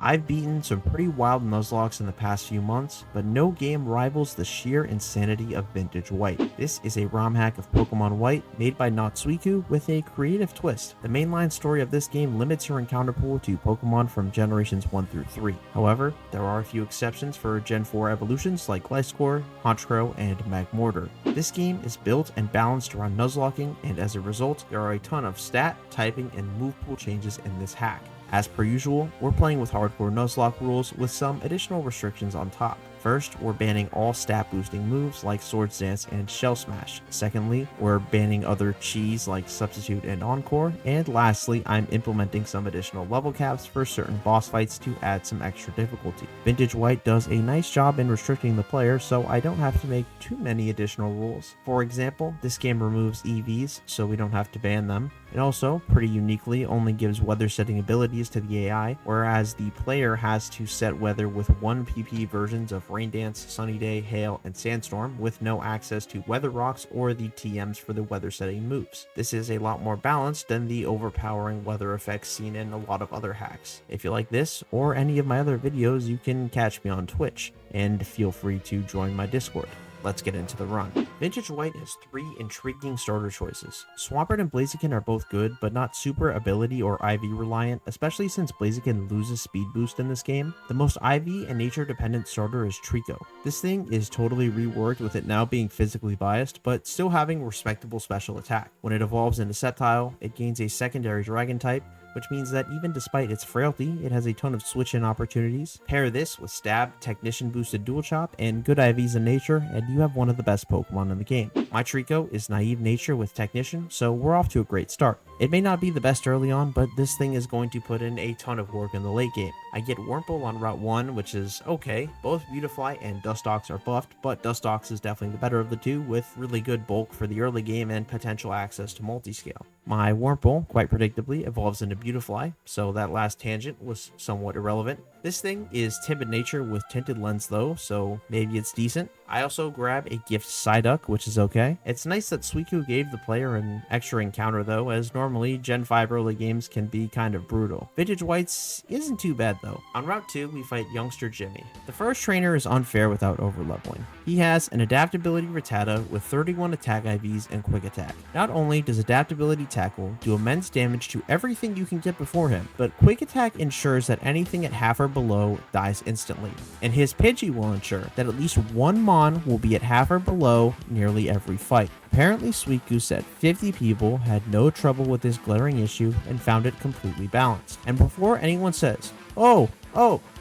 I've beaten some pretty wild Nuzlocks in the past few months, but no game rivals the sheer insanity of Vintage White. This is a ROM hack of Pokemon White made by Nuzlocking with a creative twist. The mainline story of this game limits your encounter pool to Pokemon from generations 1 through 3. However, there are a few exceptions for Gen 4 evolutions like Gliscor, Honchkrow, and Magmortar. This game is built and balanced around Nuzlocking, and as a result, there are a ton of stat, typing, and move pool changes in this hack. As per usual, we're playing with hardcore Nuzlocke rules with some additional restrictions on top. First, we're banning all stat boosting moves like Swords Dance and Shell Smash. Secondly, we're banning other cheese like Substitute and Encore. And lastly, I'm implementing some additional level caps for certain boss fights to add some extra difficulty. Vintage White does a nice job in restricting the player, so I don't have to make too many additional rules. For example, this game removes EVs, so we don't have to ban them. It also, pretty uniquely, only gives weather setting abilities to the AI, whereas the player has to set weather with 1 PP versions of Rain Dance, Sunny Day, Hail, and Sandstorm, with no access to Weather Rocks or the TMs for the weather setting moves. This is a lot more balanced than the overpowering weather effects seen in a lot of other hacks. If you like this, or any of my other videos, you can catch me on Twitch, and feel free to join my Discord. Let's get into the run. Vintage White has 3 intriguing starter choices. Swampert and Blaziken are both good, but not super ability or IV reliant, especially since Blaziken loses speed boost in this game. The most IV and nature dependent starter is Trico. This thing is totally reworked with it now being physically biased, but still having respectable special attack. When it evolves into Sceptile, it gains a secondary dragon type, which means that even despite its frailty, it has a ton of switch-in opportunities. Pair this with Stab, Technician boosted Dual Chop, and good IVs in nature, and you have one of the best Pokemon in the game. My Trico is Naive Nature with Technician, so we're off to a great start. It may not be the best early on, but this thing is going to put in a ton of work in the late game. I get Wurmple on Route 1, which is okay. Both Beautifly and Dustox are buffed, but Dustox is definitely the better of the two, with really good bulk for the early game and potential access to multiscale. My Wurmple, quite predictably, evolves into Beautifly, so that last tangent was somewhat irrelevant. This thing is Timid Nature with Tinted Lens though, so maybe it's decent. I also grab a Gift Psyduck, which is okay. It's nice that Suicune gave the player an extra encounter though, as normally Gen 5 early games can be kind of brutal. Vintage White's isn't too bad though. On Route 2, we fight Youngster Jimmy. The first trainer is unfair without overleveling. He has an Adaptability Rattata with 31 attack IVs and Quick Attack. Not only does Adaptability Tackle do immense damage to everything you can get before him, but Quick Attack ensures that anything at half or below dies instantly. And his Pidgey will ensure that at least one Mon will be at half or below nearly every fight. Apparently, Sweet Goose said 50 people had no trouble with this glaring issue and found it completely balanced. And before anyone says, oh,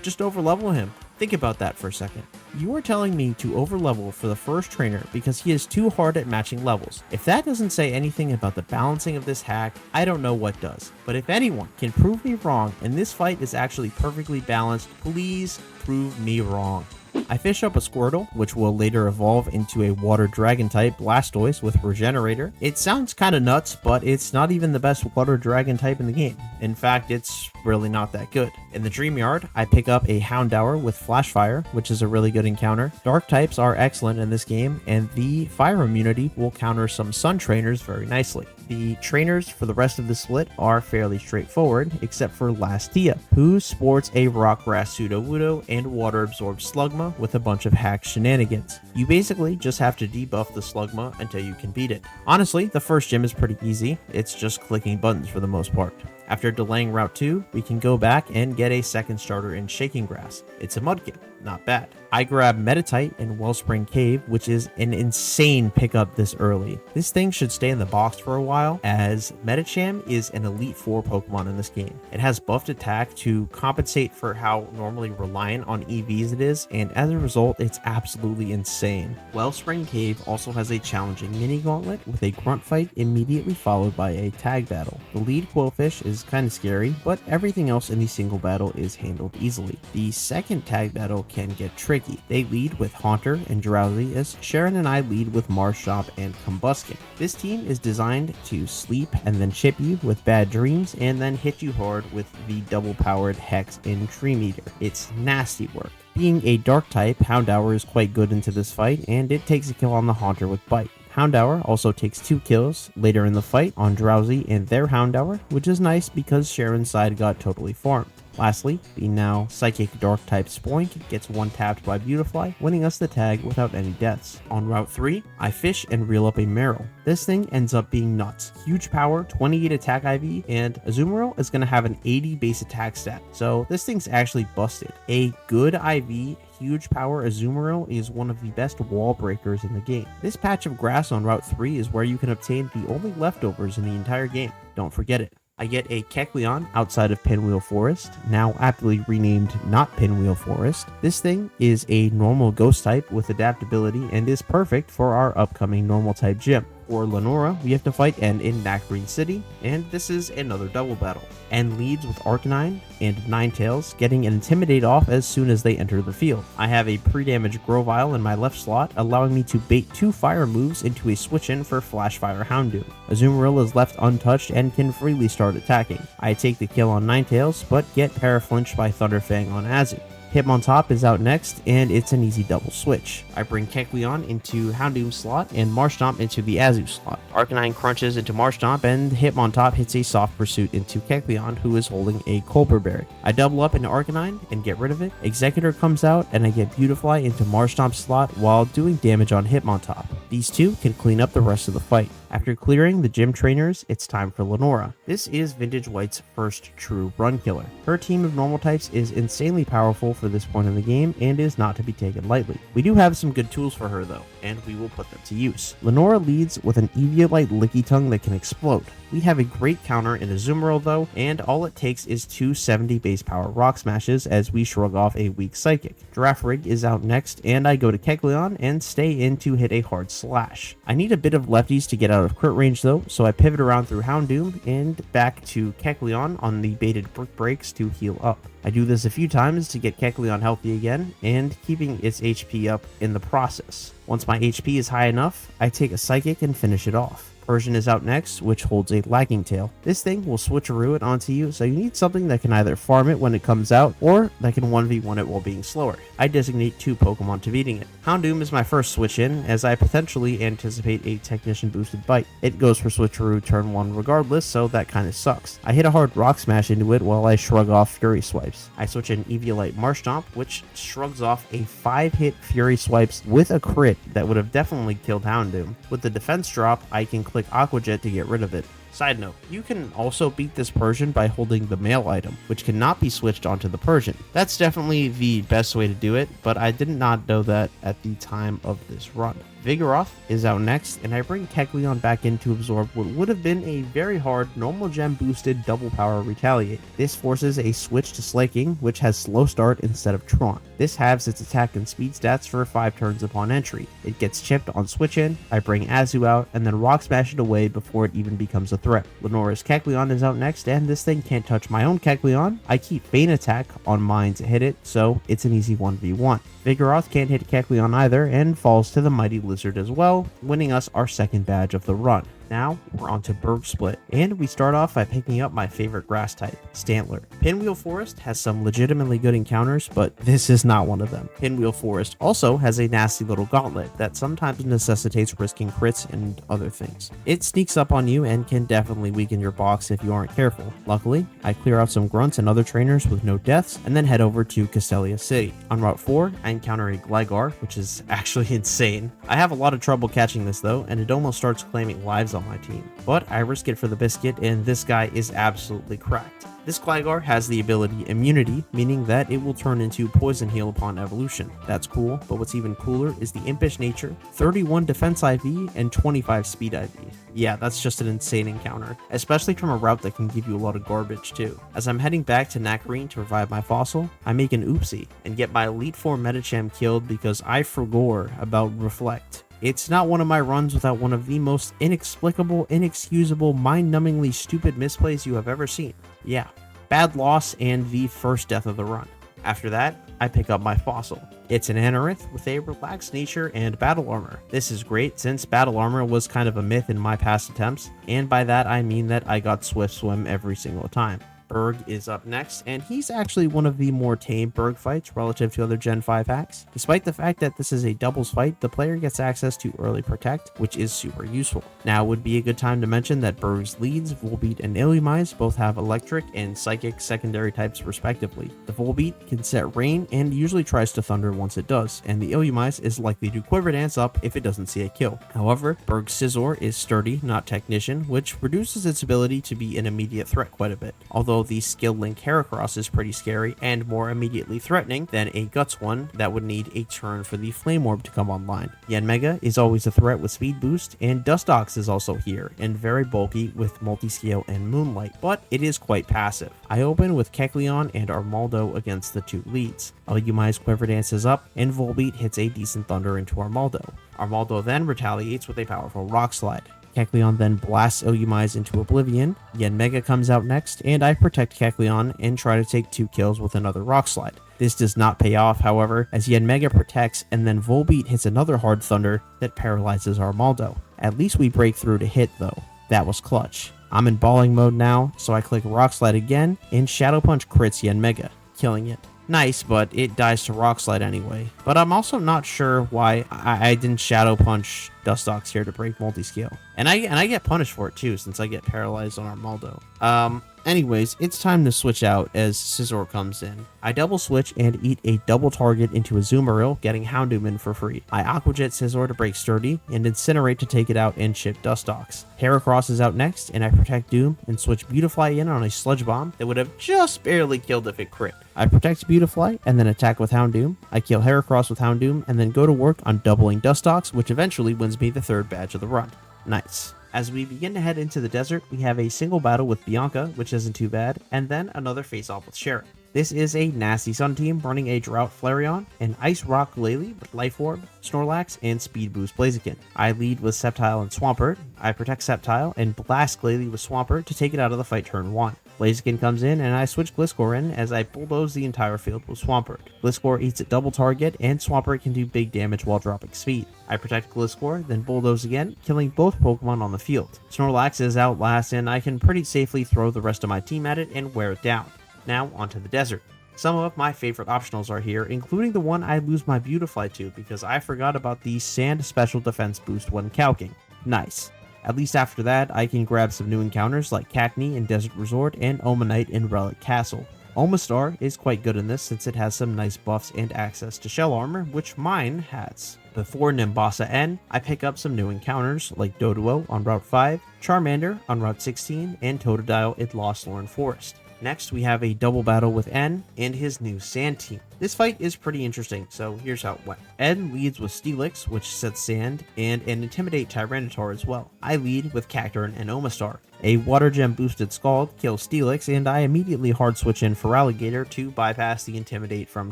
just overlevel him, think about that for a second. You are telling me to overlevel for the first trainer because he is too hard at matching levels. If that doesn't say anything about the balancing of this hack, I don't know what does. But if anyone can prove me wrong and this fight is actually perfectly balanced, please prove me wrong. I fish up a Squirtle, which will later evolve into a Water Dragon type Blastoise with Regenerator. It sounds kinda nuts, but it's not even the best Water Dragon type in the game. In fact, it's really not that good. In the Dream Yard, I pick up a Houndour with Flash Fire, which is a really good encounter. Dark types are excellent in this game, and the Fire immunity will counter some Sun trainers very nicely. The trainers for the rest of the split are fairly straightforward, except for Lastia, who sports a Rock Grass Sudowoodo and Water Absorbed Slugma with a bunch of hack shenanigans. You basically just have to debuff the Slugma until you can beat it. Honestly, the first gym is pretty easy, it's just clicking buttons for the most part. After delaying Route 2, we can go back and get a second starter in Shaking Grass. It's a Mudkip, not bad. I grab Meditite in Wellspring Cave, which is an insane pickup this early. This thing should stay in the box for a while, as Medicham is an Elite 4 Pokemon in this game. It has buffed attack to compensate for how normally reliant on EVs it is, and as a result, it's absolutely insane. Wellspring Cave also has a challenging mini gauntlet with a grunt fight immediately followed by a tag battle. The lead Quillfish is kind of scary, but everything else in the single battle is handled easily. The second tag battle can get tricky. They lead with Haunter and Drowsy, as Sharon and I lead with Marshop and Combuskin. This team is designed to sleep and then chip you with bad dreams and then hit you hard with the double-powered Hex and Dream Eater. It's nasty work. Being a dark type, Houndour is quite good into this fight, and it takes a kill on the Haunter with Bite. Houndour also takes 2 kills later in the fight on Drowsy and their Houndour, which is nice because Sharon's side got totally farmed. Lastly, the now Psychic Dark type Spoink gets one tapped by Beautifly, winning us the tag without any deaths. On Route 3, I fish and reel up a Meryl. This thing ends up being nuts. Huge power, 28 attack IV, and Azumarill is going to have an 80 base attack stat, so this thing's actually busted. A good IV huge power Azumarill is one of the best wall breakers in the game. This patch of grass on Route 3 is where you can obtain the only leftovers in the entire game. Don't forget it. I get a Kecleon outside of Pinwheel Forest, now aptly renamed Not Pinwheel Forest. This thing is a normal ghost type with adaptability and is perfect for our upcoming normal type gym. For Lenora, we have to fight N in Nacrene City, and this is another double battle. N leads with Arcanine and Ninetales, getting an Intimidate off as soon as they enter the field. I have a pre-damaged Grovyle in my left slot, allowing me to bait 2 fire moves into a switch-in for Flash Fire Houndoom. Azumarill is left untouched and can freely start attacking. I take the kill on Ninetales, but get Paraflinched by Thunderfang on Azu. Hitmontop is out next, and it's an easy double switch. I bring Kecleon into Houndoom slot and Marshtomp into the Azu slot. Arcanine crunches into Marshtomp, and Hitmontop hits a Soft Pursuit into Kecleon, who is holding a Colbur Berry. I double up into Arcanine and get rid of it. Executor comes out, and I get Beautifly into Marshtomp slot while doing damage on Hitmontop. These two can clean up the rest of the fight. After clearing the gym trainers, it's time for Lenora. This is Vintage White's first true run killer. Her team of normal types is insanely powerful for this point in the game and is not to be taken lightly. We do have some good tools for her though, and we will put them to use. Lenora leads with an Eviolite Licky Tongue that can explode. We have a great counter in Azumarill though, and all it takes is 2 70 base power Rock Smashes as we shrug off a weak Psychic. Girafarig is out next, and I go to Kecleon and stay in to hit a hard slash. I need a bit of lefties to get out of crit range though, so I pivot around through Houndoom and back to Kecleon on the baited Brick Breaks to heal up. I do this a few times to get Kecleon healthy again, and keeping its HP up in the process. Once my HP is high enough, I take a Psychic and finish it off. Persian is out next, which holds a Lagging Tail. This thing will switcheroo it onto you, so you need something that can either farm it when it comes out, or that can 1v1 it while being slower. I designate 2 Pokemon to beating it. Houndoom is my first switch in, as I potentially anticipate a Technician boosted bite. It goes for switcheroo turn 1 regardless, so that kinda sucks. I hit a hard Rock Smash into it while I shrug off Fury Swipes. I switch in Eviolite Marshtomp, which shrugs off a 5-hit Fury Swipes with a crit that would have definitely killed Houndoom. With the defense drop, I can click Aqua Jet to get rid of it. Side note, you can also beat this Persian by holding the male item, which cannot be switched onto the Persian. That's definitely the best way to do it, but I did not know that at the time of this run. Vigoroth is out next, and I bring Kecleon back in to absorb what would have been a very hard normal gem boosted double power Retaliate. This forces a switch to Slaking, which has slow start instead of Tron. This halves its attack and speed stats for 5 turns upon entry. It gets chipped on switch in, I bring Azu out, and then Rock Smash it away before it even becomes a threat. Lenora's Kecleon is out next, and this thing can't touch my own Kecleon. I keep Feint Attack on mine to hit it, so it's an easy 1v1. Vigoroth can't hit Kecleon either, and falls to the Mighty Lizard as well, winning us our second badge of the run. Now, we're on to Berg Split, and we start off by picking up my favorite grass type, Stantler. Pinwheel Forest has some legitimately good encounters, but this is not one of them. Pinwheel Forest also has a nasty little gauntlet that sometimes necessitates risking crits and other things. It sneaks up on you and can definitely weaken your box if you aren't careful. Luckily, I clear out some grunts and other trainers with no deaths, and then head over to Castelia City. On Route 4, I encounter a Gligar, which is actually insane. I have a lot of trouble catching this though, and it almost starts claiming lives on my team. But I risk it for the biscuit, and this guy is absolutely cracked. This Gligar has the ability Immunity, meaning that it will turn into Poison Heal upon evolution. That's cool, but what's even cooler is the Impish Nature, 31 Defense IV, and 25 Speed IV. Yeah, that's just an insane encounter, especially from a route that can give you a lot of garbage too. As I'm heading back to Nacrene to revive my fossil, I make an oopsie and get my Elite Four Medicham killed because I forgot about Reflect. It's not one of my runs without one of the most inexplicable, inexcusable, mind-numbingly stupid misplays you have ever seen. Yeah, bad loss and the first death of the run. After that, I pick up my fossil. It's an Anorith with a relaxed nature and battle armor. This is great since battle armor was kind of a myth in my past attempts, and by that I mean that I got Swift Swim every single time. Berg is up next, and he's actually one of the more tame Berg fights relative to other Gen 5 hacks. Despite the fact that this is a doubles fight, the player gets access to early protect, which is super useful. Now would be a good time to mention that Berg's leads, Volbeat and Illumise, both have electric and psychic secondary types respectively. The Volbeat can set rain and usually tries to thunder once it does, and the Illumise is likely to quiver dance up if it doesn't see a kill. However, Berg's Scizor is sturdy, not technician, which reduces its ability to be an immediate threat quite a bit, although the skill link Heracross is pretty scary and more immediately threatening than a Guts one that would need a turn for the Flame Orb to come online. Yanmega is always a threat with speed boost, and Dustox is also here, and very bulky with multi-scale and Moonlight, but it is quite passive. I open with Kecleon and Armaldo against the two leads. Illumise Quiver dances up, and Volbeat hits a decent thunder into Armaldo. Armaldo then retaliates with a powerful Rock Slide. Kecleon then blasts Illumise into oblivion. Yanmega comes out next, and I protect Kecleon and try to take 2 kills with another Rock Slide. This does not pay off, however, as Yanmega protects, and then Volbeat hits another hard thunder that paralyzes Armaldo. At least we break through to hit though. That was clutch. I'm in balling mode now, so I click Rock Slide again, and Shadow Punch crits Yanmega, killing it. Nice, but it dies to Rock Slide anyway. But I'm also not sure why I didn't Shadow Punch Dustox here to break multi-scale. And I get punished for it too, since I get paralyzed on Armaldo. Anyways, it's time to switch out as Scizor comes in. I double switch and eat a double target into a Azumarill, getting Houndoom in for free. I Aqua Jet Scizor to break Sturdy, and Incinerate to take it out and chip Dustox. Heracross is out next, and I protect Doom and switch Beautifly in on a Sludge Bomb that would have just barely killed if it crit. I protect Beautifly and then attack with Houndoom. I kill Heracross with Houndoom and then go to work on doubling Dustox, which eventually wins me the 3rd badge of the run. Nice. As we begin to head into the desert, we have a single battle with Bianca, which isn't too bad, and then another face-off with Sharon. This is a nasty Sun team running a Drought Flareon, an Ice Rock Glalie with Life Orb, Snorlax, and Speed Boost Blaziken. I lead with Sceptile and Swampert. I protect Sceptile and blast Glalie with Swampert to take it out of the fight turn 1. Blaziken comes in and I switch Gliscor in as I bulldoze the entire field with Swampert. Gliscor eats a double target and Swampert can do big damage while dropping speed. I protect Gliscor, then bulldoze again, killing both Pokemon on the field. Snorlax is out last and I can pretty safely throw the rest of my team at it and wear it down. Now onto the desert. Some of my favorite optionals are here, including the one I lose my Beautifly to because I forgot about the Sand Special Defense boost when calking. Nice. At least after that, I can grab some new encounters like Cacnea in Desert Resort and Omanite in Relic Castle. Omastar is quite good in this since it has some nice buffs and access to shell armor, which mine has. Before Nimbasa N, I pick up some new encounters like Doduo on Route 5, Charmander on Route 16, and Totodile in Lost Lorn Forest. Next, we have a double battle with N and his new Sand team. This fight is pretty interesting, so here's how it went. N leads with Steelix, which sets Sand, and an Intimidate Tyranitar as well. I lead with Cacturne and Omastar. A Water Gem boosted Scald kills Steelix, and I immediately hard switch in for Alligator to bypass the Intimidate from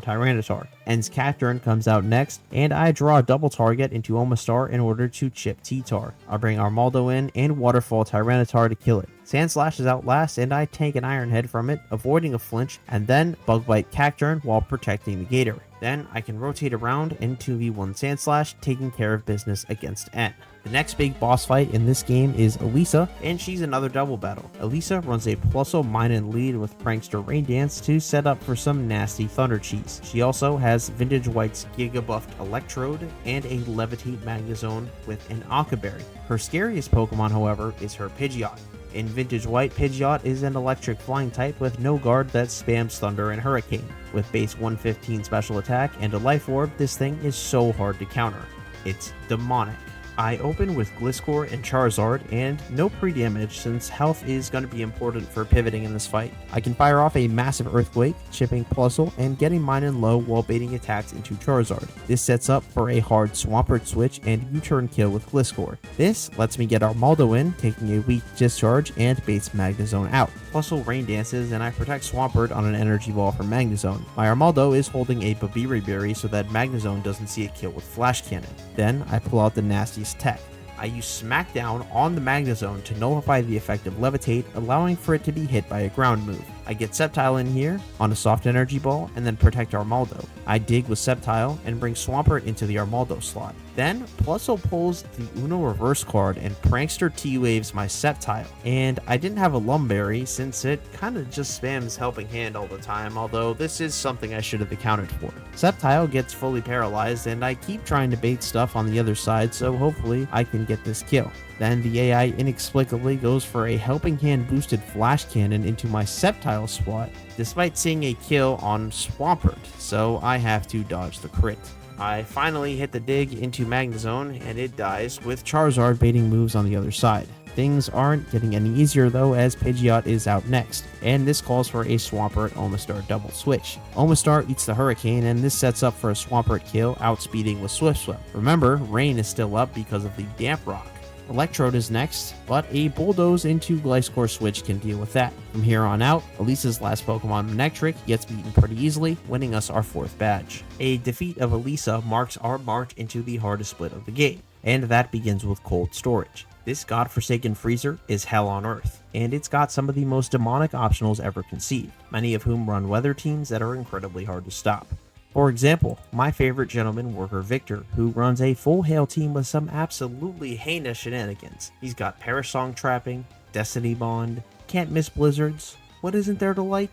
Tyranitar. N's Cacturne comes out next, and I draw a double target into Omastar in order to chip T-Tar. I bring Armaldo in and Waterfall Tyranitar to kill it. Sandslash is out last, and I tank an Iron Head from it, avoiding a flinch, and then Bug Bite Cacturne while protecting the Gator. Then I can rotate around and 2v1 Sandslash, taking care of business against N. The next big boss fight in this game is Elisa, and she's another double battle. Elisa runs a Plusle Minun lead with Prankster Rain Dance to set up for some nasty Thunder Cheese. She also has Vintage White's Giga Buffed Electrode and a Levitate Magnezone with an Occaberry. Her scariest Pokemon, however, is her Pidgeot. In Vintage White, Pidgeot is an electric flying type with no guard that spams Thunder and Hurricane. With base 115 special attack and a Life Orb, this thing is so hard to counter. It's demonic. I open with Gliscor and Charizard, and no pre-damage since health is going to be important for pivoting in this fight. I can fire off a massive Earthquake, chipping Plusle, and getting Minun low while baiting attacks into Charizard. This sets up for a hard Swampert switch and U-turn kill with Gliscor. This lets me get Armaldo in, taking a weak Discharge and baits Magnezone out. Plusle Rain Dances, and I protect Swampert on an Energy Ball from Magnezone. My Armaldo is holding a Babiri Berry so that Magnezone doesn't see a kill with Flash Cannon. Then I pull out the nastiest tech. I use Smackdown on the Magnezone to nullify the effect of Levitate, allowing for it to be hit by a ground move. I get Sceptile in here on a soft energy ball and then protect Armaldo. I dig with Sceptile and bring Swampert into the Armaldo slot. Then Plusle pulls the Uno reverse card and Prankster T-Waves my Sceptile. And I didn't have a Lumberry since it kind of just spams Helping Hand all the time, although this is something I should have accounted for. Sceptile gets fully paralyzed and I keep trying to bait stuff on the other side, so hopefully I can get this kill. Then the AI inexplicably goes for a Helping Hand boosted Flash Cannon into my Sceptile spot, despite seeing a kill on Swampert, so I have to dodge the crit. I finally hit the dig into Magnezone and it dies, with Charizard baiting moves on the other side. Things aren't getting any easier though, as Pidgeot is out next, and this calls for a Swampert Omastar double switch. Omastar eats the Hurricane and this sets up for a Swampert kill, outspeeding with Swift Swim. Remember, Rain is still up because of the Damp Rock. Electrode is next, but a Bulldoze into Gliscor switch can deal with that. From here on out, Elisa's last Pokemon, Manectric, gets beaten pretty easily, winning us our 4th badge. A defeat of Elisa marks our march into the hardest split of the game, and that begins with Cold Storage. This godforsaken freezer is hell on earth, and it's got some of the most demonic optionals ever conceived, many of whom run weather teams that are incredibly hard to stop. For example, my favorite gentleman worker Victor, who runs a full hail team with some absolutely heinous shenanigans. He's got Perish Song Trapping, Destiny Bond, Can't Miss Blizzards. What isn't there to like?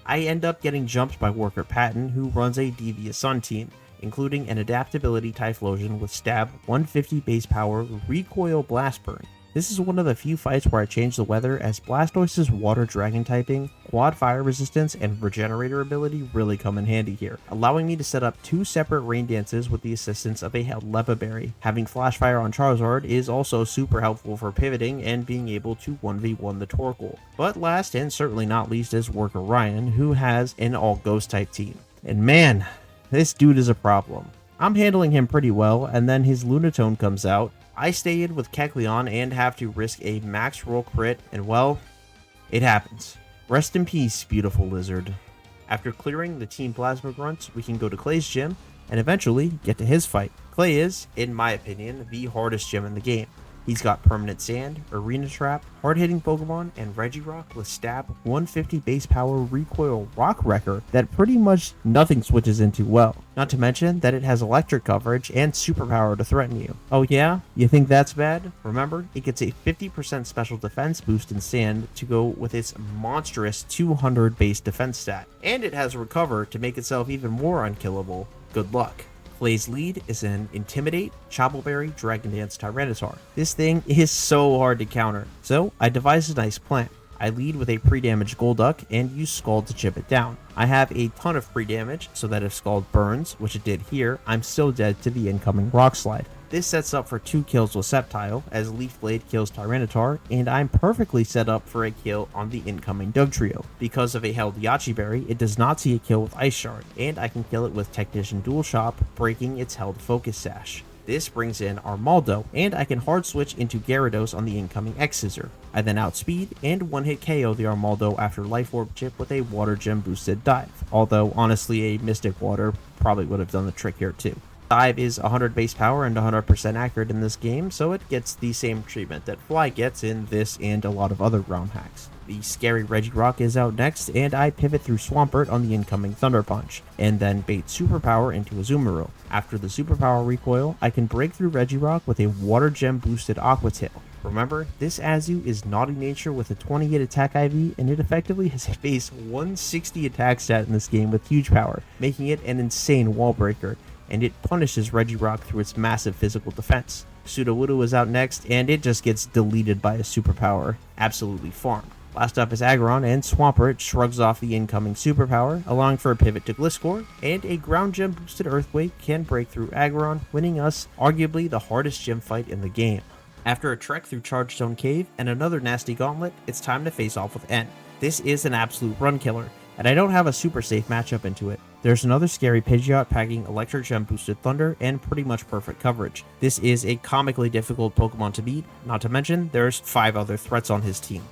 I end up getting jumped by worker Patton, who runs a Devious Sun team, including an Adaptability Typhlosion with Stab, 150 base power, Recoil Blast Burn. This is one of the few fights where I change the weather, as Blastoise's water dragon typing, quad fire resistance, and regenerator ability really come in handy here, allowing me to set up 2 separate rain dances with the assistance of a held Lepaberry. Having Flash Fire on Charizard is also super helpful for pivoting and being able to 1v1 the Torkoal. But last and certainly not least is worker Ryan, who has an all ghost type team. And man, this dude is a problem. I'm handling him pretty well, and then his Lunatone comes out. I stay in with Kecleon and have to risk a max roll crit, and well, it happens. Rest in peace, beautiful lizard. After clearing the Team Plasma Grunts, we can go to Clay's gym and eventually get to his fight. Clay is, in my opinion, the hardest gym in the game. He's got Permanent Sand, Arena Trap, hard-hitting Pokemon, and Regirock with Stab, 150 base power, Recoil Rock Wrecker that pretty much nothing switches into well. Not to mention that it has electric coverage and superpower to threaten you. Oh yeah? You think that's bad? Remember, it gets a 50% special defense boost in Sand to go with its monstrous 200 base defense stat. And it has Recover to make itself even more unkillable. Good luck. Clay's lead is an Intimidate, Choppleberry, Dragon Dance, Tyranitar. This thing is so hard to counter, so I devised a nice plan. I lead with a pre-damage Golduck and use Scald to chip it down. I have a ton of pre-damage, so that if Scald burns, which it did here, I'm still dead to the incoming Rock Slide. This sets up for 2 kills with Sceptile, as Leaf Blade kills Tyranitar, and I'm perfectly set up for a kill on the incoming Dugtrio. Because of a held Yachi Berry, it does not see a kill with Ice Shard, and I can kill it with Technician Dual Shop, breaking its held Focus Sash. This brings in Armaldo, and I can hard switch into Gyarados on the incoming X-Scissor. I then outspeed and one-hit KO the Armaldo after Life Orb Chip with a Water Gem boosted dive, although honestly a Mystic Water probably would have done the trick here too. Dive is 100 base power and 100% accurate in this game, so it gets the same treatment that Fly gets in this and a lot of other ROM hacks. The scary Regirock is out next, and I pivot through Swampert on the incoming Thunder Punch, and then bait Superpower into Azumarill. After the Superpower recoil, I can break through Regirock with a Water Gem boosted Aqua Tail. Remember, this Azu is Naughty Nature with a 28 attack IV, and it effectively has a base 160 attack stat in this game with huge power, making it an insane wall breaker, and it punishes Regirock through its massive physical defense. Sudowoodo is out next, and it just gets deleted by a superpower. Absolutely farmed. Last up is Aggron, and Swampert shrugs off the incoming superpower, allowing for a pivot to Gliscor, and a Ground Gem boosted Earthquake can break through Aggron, winning us arguably the hardest gym fight in the game. After a trek through Chargestone Cave and another nasty gauntlet, it's time to face off with N. This is an absolute run killer, and I don't have a super safe matchup into it. There's another scary Pidgeot packing Electric Gem boosted Thunder and pretty much perfect coverage. This is a comically difficult Pokemon to beat, not to mention there's 5 other threats on his team.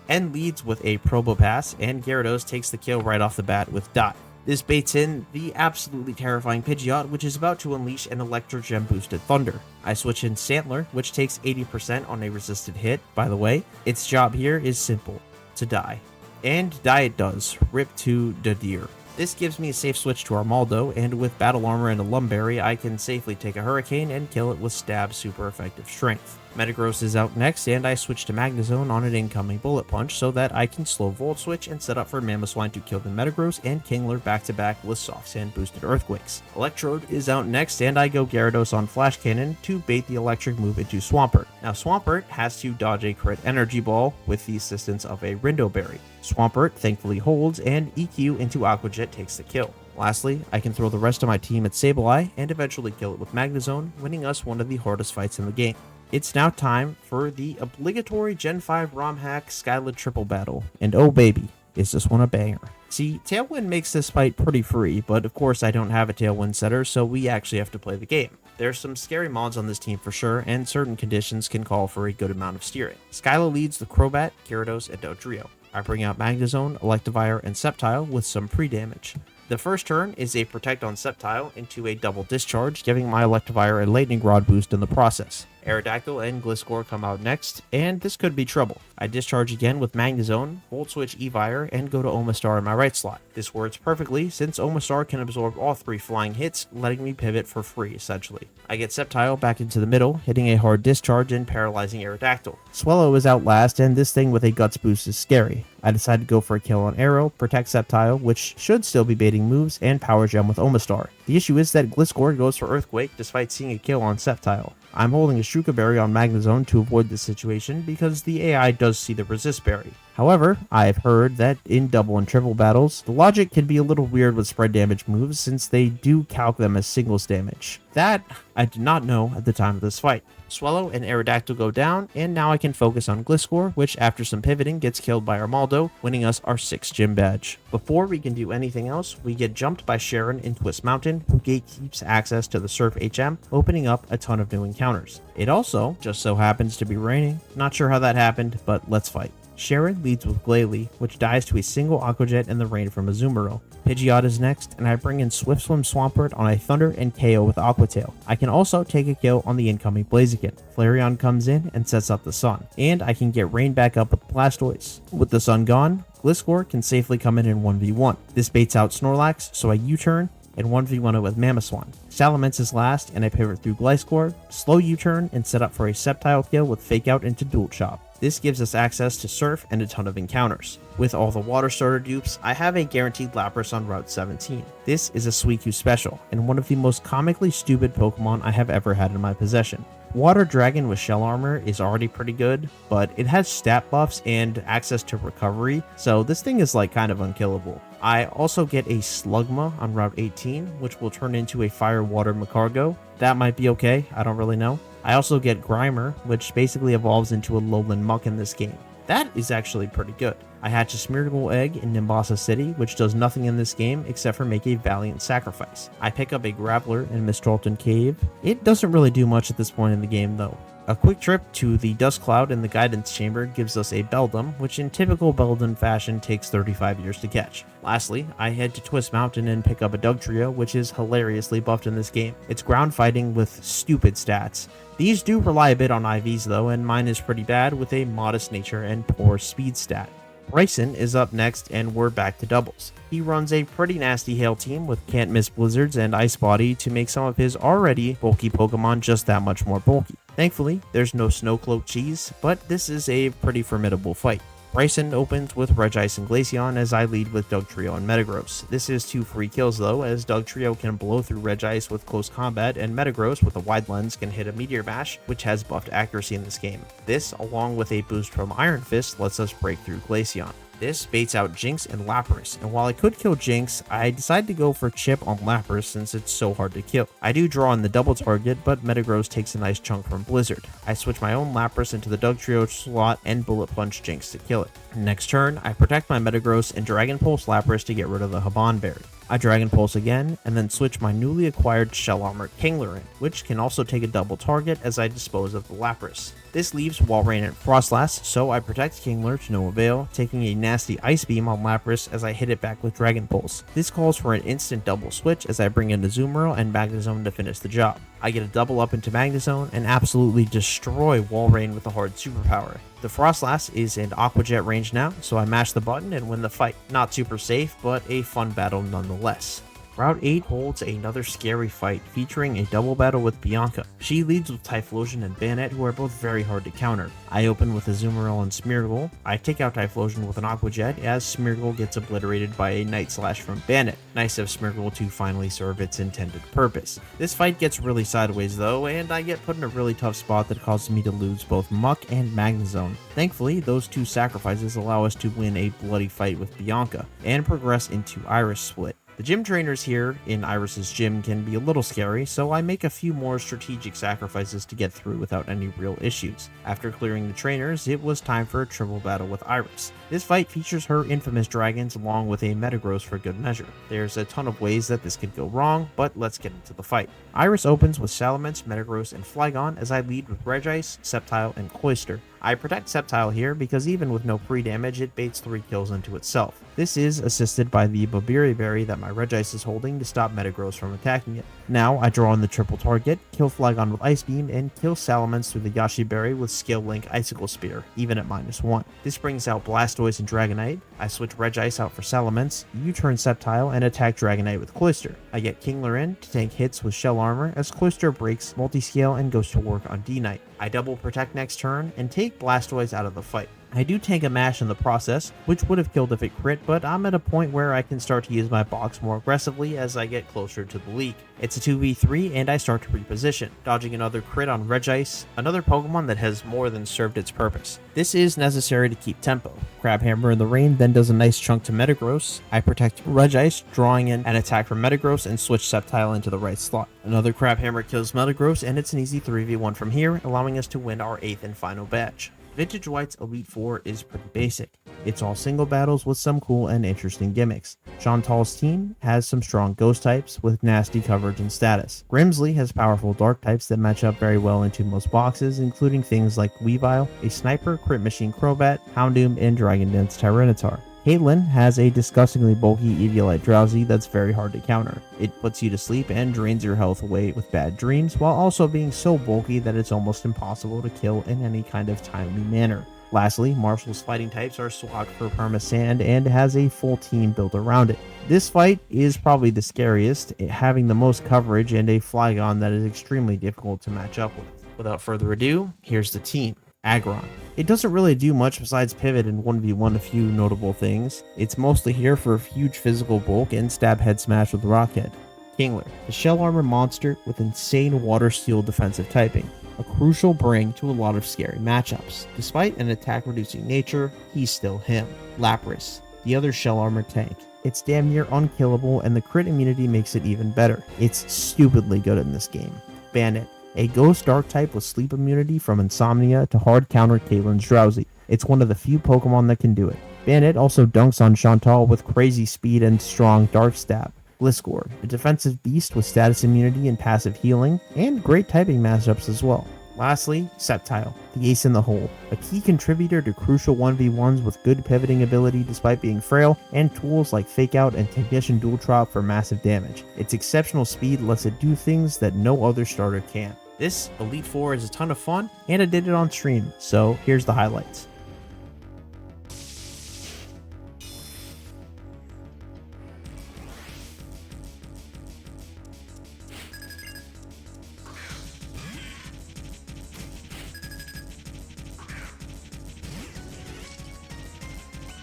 N leads with a Probopass, and Gyarados takes the kill right off the bat with Dive. This baits in the absolutely terrifying Pidgeot, which is about to unleash an Electro Gem boosted Thunder. I switch in Santler, which takes 80% on a resisted hit. By the way, its job here is simple: to die. And die it does. Rip to the deer. This gives me a safe switch to Armaldo, and with battle armor and a Lumberry, I can safely take a Hurricane and kill it with stab super effective strength. Metagross is out next, and I switch to Magnezone on an incoming Bullet Punch so that I can slow Volt Switch and set up for Mamoswine to kill the Metagross and Kingler back to back with Soft Sand boosted Earthquakes. Electrode is out next, and I go Gyarados on Flash Cannon to bait the electric move into Swampert. Now Swampert has to dodge a crit Energy Ball with the assistance of a Rindo Berry. Swampert thankfully holds, and EQ into Aqua Jet takes the kill. Lastly, I can throw the rest of my team at Sableye and eventually kill it with Magnezone, winning us one of the hardest fights in the game. It's now time for the obligatory Gen 5 ROM hack Skylit triple battle, and oh baby, is this one a banger. See, Tailwind makes this fight pretty free, but of course I don't have a Tailwind setter, so we actually have to play the game. There's some scary mods on this team for sure, and certain conditions can call for a good amount of steering. Skyla leads the Crobat, Gyarados, and Dodrio. I bring out Magnezone, Electivire, and Sceptile with some pre-damage. The first turn is a Protect on Sceptile into a double Discharge, giving my Electivire a Lightning Rod boost in the process. Aerodactyl and Gliscor come out next, and this could be trouble. I discharge again with Magnezone, Volt Switch Evire, and go to Omastar in my right slot. This works perfectly since Omastar can absorb all 3 flying hits, letting me pivot for free essentially. I get Sceptile back into the middle, hitting a hard discharge and paralyzing Aerodactyl. Swellow is out last, and this thing with a Guts boost is scary. I decide to go for a kill on Arrow, protect Sceptile, which should still be baiting moves, and Power Gem with Omastar. The issue is that Gliscor goes for Earthquake despite seeing a kill on Sceptile. I'm holding a Shuka Berry on Magnezone to avoid this situation because the AI does see the Resist Berry. However, I've heard that in double and triple battles, the logic can be a little weird with spread damage moves since they do calc them as singles damage. That I did not know at the time of this fight. Swellow and Aerodactyl go down, and now I can focus on Gliscor, which after some pivoting gets killed by Armaldo, winning us our 6th gym badge. Before we can do anything else, we get jumped by Sharon in Twist Mountain, who gatekeeps access to the Surf HM, opening up a ton of new encounters. It also just so happens to be raining. Not sure how that happened, but let's fight. Sharon leads with Glalie, which dies to a single Aqua Jet in the rain from Azumarill. Pidgeot is next, and I bring in Swift Swim Swampert on a Thunder and KO with Aqua Tail. I can also take a kill on the incoming Blaziken. Flareon comes in and sets up the sun, and I can get Rain back up with Blastoise. With the sun gone, Gliscor can safely come in 1v1. This baits out Snorlax, so I U-turn and 1v1 it with Mamoswine. Salamence is last, and I pivot through Gliscor, slow U-turn, and set up for a Sceptile kill with Fake Out into Dual Chop. This gives us access to Surf and a ton of encounters. With all the Water Starter dupes, I have a guaranteed Lapras on Route 17. This is a Suicune special, and one of the most comically stupid Pokemon I have ever had in my possession. Water Dragon with Shell Armor is already pretty good, but it has stat buffs and access to recovery, so this thing is like kind of unkillable. I also get a Slugma on Route 18, which will turn into a Fire Water Macargo. That might be okay, I don't really know. I also get Grimer, which basically evolves into a Lowland Muck in this game. That is actually pretty good. I hatch a Smeargle Egg in Nimbasa City, which does nothing in this game except for make a valiant sacrifice. I pick up a Graveler in Mistralton Cave. It doesn't really do much at this point in the game though. A quick trip to the Dust Cloud in the Guidance Chamber gives us a Beldum, which in typical Beldum fashion takes 35 years to catch. Lastly, I head to Twist Mountain and pick up a Dugtrio, which is hilariously buffed in this game. It's ground fighting with stupid stats. These do rely a bit on IVs though, and mine is pretty bad with a modest nature and poor speed stat. Bryson is up next, and we're back to doubles. He runs a pretty nasty Hail team with Can't Miss Blizzards and Ice Body to make some of his already bulky Pokemon just that much more bulky. Thankfully, there's no Snowcloak cheese, but this is a pretty formidable fight. Bryson opens with Regice and Glaceon as I lead with Dugtrio and Metagross. This is 2 free kills though, as Dugtrio can blow through Regice with close combat, and Metagross with a wide lens can hit a Meteor Mash, which has buffed accuracy in this game. This, along with a boost from Iron Fist, lets us break through Glaceon. This baits out Jinx and Lapras, and while I could kill Jinx, I decided to go for Chip on Lapras since it's so hard to kill. I do draw in the double target, but Metagross takes a nice chunk from Blizzard. I switch my own Lapras into the Dugtrio slot and Bullet Punch Jinx to kill it. Next turn, I protect my Metagross and Dragon Pulse Lapras to get rid of the Haban Berry. I Dragon Pulse again, and then switch my newly acquired Shell Armor Kingler in, which can also take a double target as I dispose of the Lapras. This leaves Walrein and Frostlass, so I protect Kingler to no avail, taking a nasty Ice Beam on Lapras as I hit it back with Dragon Pulse. This calls for an instant double switch as I bring in Azumarill and Magnezone to finish the job. I get a double up into Magnezone and absolutely destroy Walrein with a hard superpower. The Frostlass is in Aqua Jet range now, so I mash the button and win the fight. Not super safe, but a fun battle nonetheless. Route 8 holds another scary fight featuring a double battle with Bianca. She leads with Typhlosion and Banette, who are both very hard to counter. I open with Azumarill and Smeargle. I take out Typhlosion with an Aqua Jet as Smeargle gets obliterated by a Night Slash from Banette. Nice of Smeargle to finally serve its intended purpose. This fight gets really sideways though, and I get put in a really tough spot that causes me to lose both Muck and Magnezone. Thankfully, those two sacrifices allow us to win a bloody fight with Bianca and progress into Iris Split. The gym trainers here in Iris's gym can be a little scary, so I make a few more strategic sacrifices to get through without any real issues. After clearing the trainers, it was time for a triple battle with Iris. This fight features her infamous dragons along with a Metagross for good measure. There's a ton of ways that this could go wrong, but let's get into the fight. Iris opens with Salamence, Metagross, and Flygon as I lead with Regice, Sceptile, and Cloyster. I protect Sceptile here because even with no pre-damage, it baits 3 kills into itself. This is assisted by the Babiri Berry that my Regice is holding to stop Metagross from attacking it. Now I draw on the triple target, kill Flygon with Ice Beam, and kill Salamence through the Yashi Berry with Scale Link Icicle Spear, even at -1. This brings out Blastoise and Dragonite. I switch Regice out for Salamence, U-turn Sceptile, and attack Dragonite with Cloyster. I get Kingler in to tank hits with Shell Armor as Cloyster breaks Multiscale and goes to work on D-Knight. I double protect next turn and take Blastoise out of the fight. I do tank a mash in the process, which would have killed if it crit, but I'm at a point where I can start to use my box more aggressively as I get closer to the league. It's a 2v3 and I start to reposition, dodging another crit on Regice, another Pokemon that has more than served its purpose. This is necessary to keep tempo. Crabhammer in the rain then does a nice chunk to Metagross. I protect Regice, drawing in an attack from Metagross and switch Sceptile into the right slot. Another Crabhammer kills Metagross and it's an easy 3v1 from here, allowing us to win our 8th and final badge. Vintage White's Elite Four is pretty basic. It's all single battles with some cool and interesting gimmicks. Chantal's team has some strong ghost types with nasty coverage and status. Grimsley has powerful dark types that match up very well into most boxes, including things like Weavile, a Sniper, Crit Machine Crobat, Houndoom, and Dragon Dance Tyranitar. Caitlyn has a disgustingly bulky Eviolite Drowsy that's very hard to counter. It puts you to sleep and drains your health away with bad dreams, while also being so bulky that it's almost impossible to kill in any kind of timely manner. Lastly, Marshall's fighting types are Swag for Permasand and has a full team built around it. This fight is probably the scariest, having the most coverage and a Flygon that is extremely difficult to match up with. Without further ado, here's the team. Aggron. It doesn't really do much besides pivot and 1v1 a few notable things. It's mostly here for huge physical bulk and stab head smash with Rockhead. Kingler, the shell armor monster with insane water steel defensive typing. A crucial bring to a lot of scary matchups. Despite an attack reducing nature, he's still him. Lapras, the other shell armor tank. It's damn near unkillable and the crit immunity makes it even better. It's stupidly good in this game. Banette, a ghost dark type with sleep immunity from insomnia to hard counter Caitlyn's Drowsy. It's one of the few Pokemon that can do it. Banette also dunks on Chantal with crazy speed and strong dark stab. Gliscor, a defensive beast with status immunity and passive healing, and great typing matchups as well. Lastly, Sceptile, the ace in the hole, a key contributor to crucial 1v1s with good pivoting ability despite being frail, and tools like Fake Out and Technician Dual Trap for massive damage. Its exceptional speed lets it do things that no other starter can. This Elite Four is a ton of fun, and I did it on stream, so here's the highlights.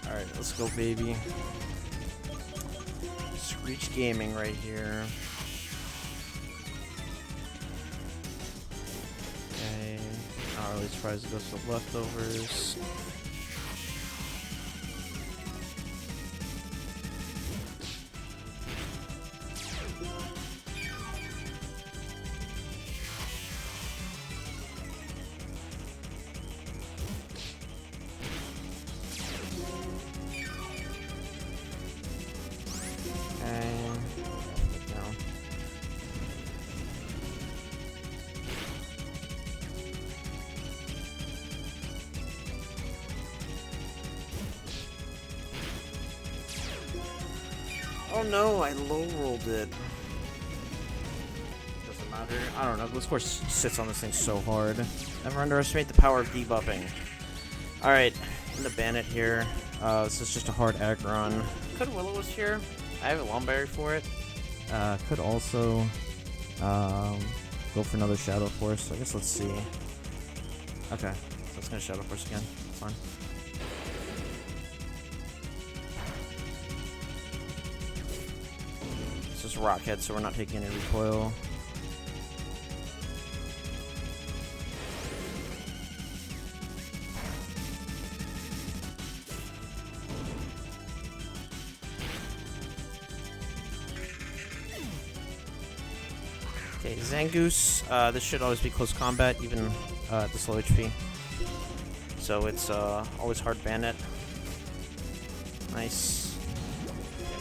Alright, let's go, baby. Screech Gaming right here. Okay. Not really surprised it goes to leftovers. no, I low-rolled it. Doesn't matter. I don't know. This course sits on this thing so hard. Never underestimate the power of debuffing. Alright, in the Bandit here. This is just a hard Aggron. Could Will-O-Wisp here. I have a Lomberry for it. Could also go for another Shadow Force. I guess let's see. Okay, so it's gonna Shadow Force again. It's fine. It's just Rockhead, so we're not taking any recoil. Okay, Zangoose. This should always be close combat, even at this low HP. So it's always hard Bandit. Nice.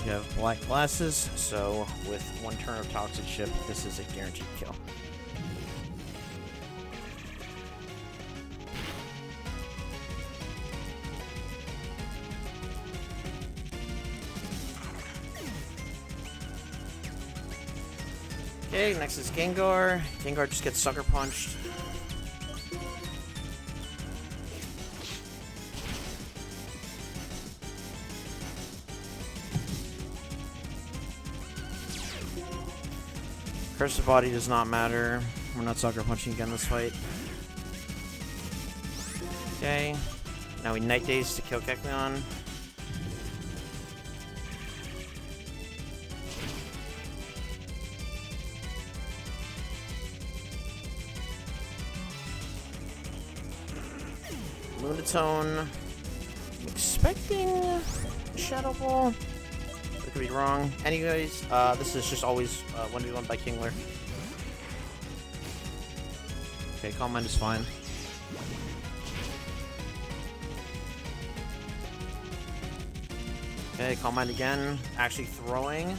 You have black glasses, so with one turn of Toxic Chip, this is a guaranteed kill. Okay, next is Gengar. Gengar just gets Sucker Punched. Curse of Body does not matter. We're not Sucker Punching again this fight. Okay, now we Night Daze to kill Kecleon. Lunatone. I'm expecting Shadow Ball. I could be wrong. Anyways, this is just always 1v1 by Kingler. Okay, Calm Mind is fine. Okay, Calm Mind again. Actually throwing.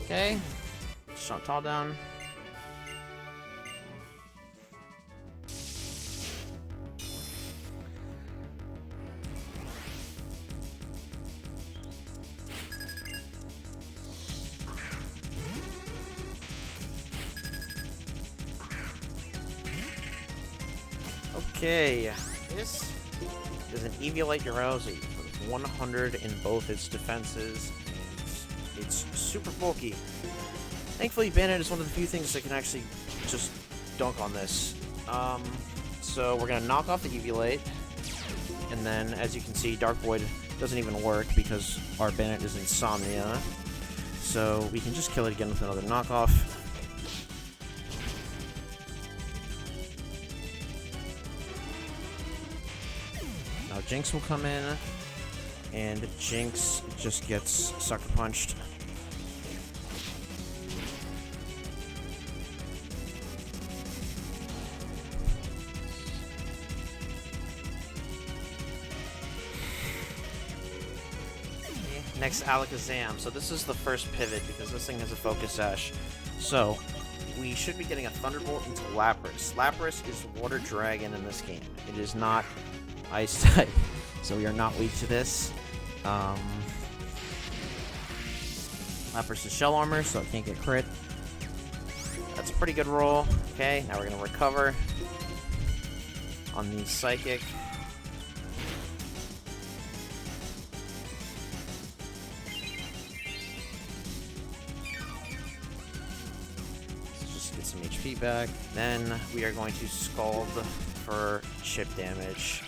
Okay. Shot Tall down. Okay, this is an Eviolite Drowsy with 100 in both its defenses, and it's super bulky. Thankfully, Bandit is one of the few things that can actually just dunk on this. So we're gonna knock off the Eviolite, and then, as you can see, Dark Void doesn't even work because our Bandit is Insomnia. So we can just kill it again with another knockoff. Now Jinx will come in, and Jinx just gets Sucker Punched. Next, Alakazam. So this is the first pivot because this thing has a Focus Sash. So we should be getting a Thunderbolt into Lapras. Lapras is Water Dragon in this game. It is not Ice type, so we are not weak to this. Lapras is Shell Armor, so it can't get crit. That's a pretty good roll. Okay, now we're gonna recover on the Psychic. Some HP back. Then we are going to Scald for chip damage.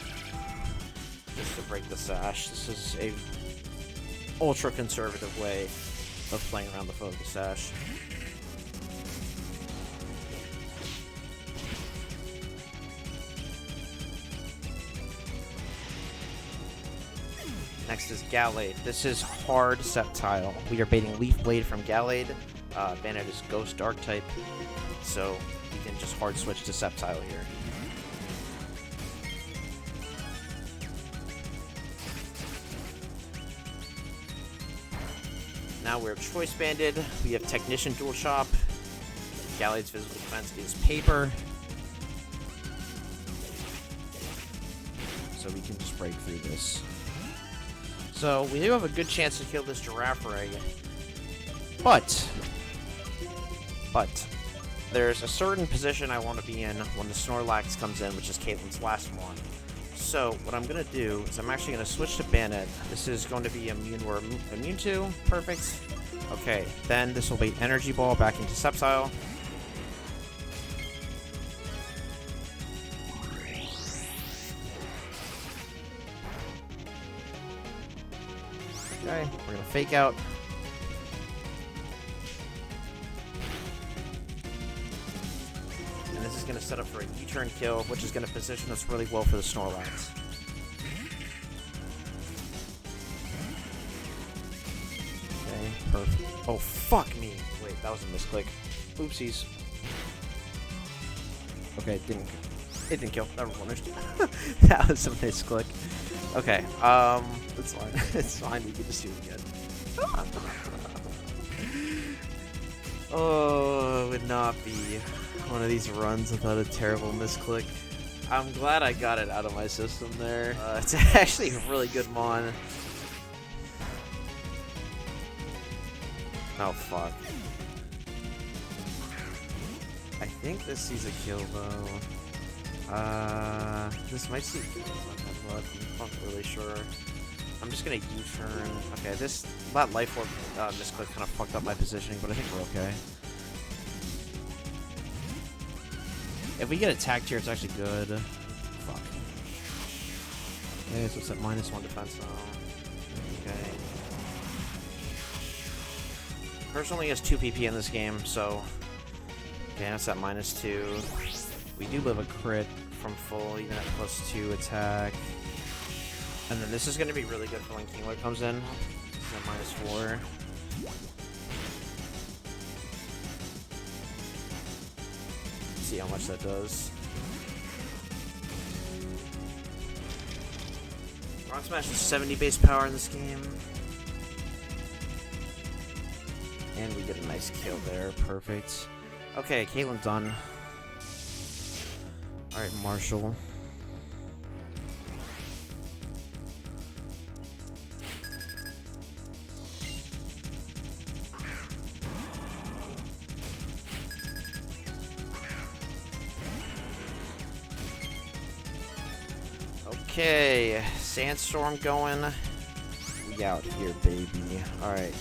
Just to break the Sash. This is a ultra conservative way of playing around the Focus Sash. Next is Gallade. This is hard Sceptile. We are baiting Leaf Blade from Gallade. Bandit is Ghost Dark type, so you can just hard switch to Sceptile here. Now we're Choice Banded. We have Technician Dual Chop. Gallade's physical defense is Paper. so we can just break through this. So we do have a good chance to kill this giraffe rig. But there's a certain position I want to be in when the Snorlax comes in, which is Caitlin's last one. So what I'm going to do is I'm actually going to switch to Bandit. This is going to be immune we're immune to. Perfect. Okay, then this will be Energy Ball back into Sceptile. Okay, we're going to Fake Out. And this is going to set up for a U-turn kill, which is going to position us really well for the Snorlax. Okay, perfect. Oh, fuck me. Wait, that was a misclick. Oopsies. Okay, it didn't kill. Never mind. That was a misclick. Okay, it's fine. It's fine, we can just do it again. Oh, it would not be one of these runs without a terrible misclick. I'm glad I got it out of my system there. It's actually a really good mon. Oh, fuck. I think this sees a kill, though. This might see a kill. I'm not really sure. I'm just gonna U-turn. Okay, that Life Orb misclick kind of fucked up my positioning, but I think we're okay. If we get attacked here, it's actually good. Fuck. Okay, so it's at -1 defense now. Okay. Personally, has 2 PP in this game, so... Okay, that's at -2. We do live a crit from full, even at +2 attack. And then this is going to be really good for when Kingler comes in. It's at -4. See how much that does. Rock Smash is 70 base power in this game. And we get a nice kill there. Perfect. Okay, Caitlin's done. Alright, Marshall. Okay, Sandstorm going. We out here, baby. Alright.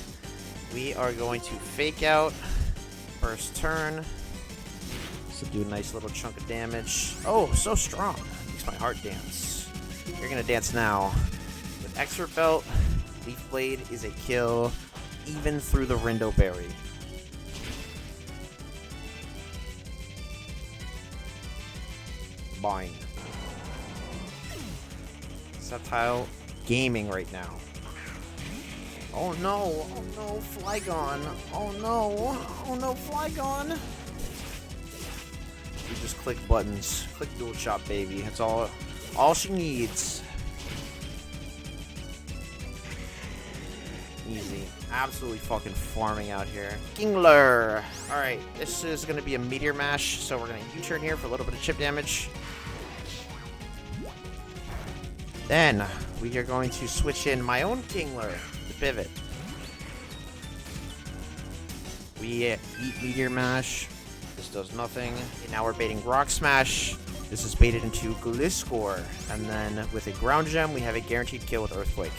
We are going to Fake Out. First turn. So do a nice little chunk of damage. Oh, so strong. Makes my heart dance. You're gonna dance now. With Expert Belt, Leaf Blade is a kill, even through the Rindo Berry. Buying. Sceptile gaming right now. Oh no, Flygon. Oh no, Flygon. You just click buttons. Click dual chop, baby. That's all she needs. Easy. Absolutely fucking farming out here. Kingler! Alright, this is going to be a Meteor Mash, so we're going to U-turn here for a little bit of chip damage. Then, we are going to switch in my own Kingler, the Pivot. We eat Meteor Mash. This does nothing. Okay, now we're baiting Rock Smash. This is baited into Gliscor. And then with a Ground Gem, we have a guaranteed kill with Earthquake.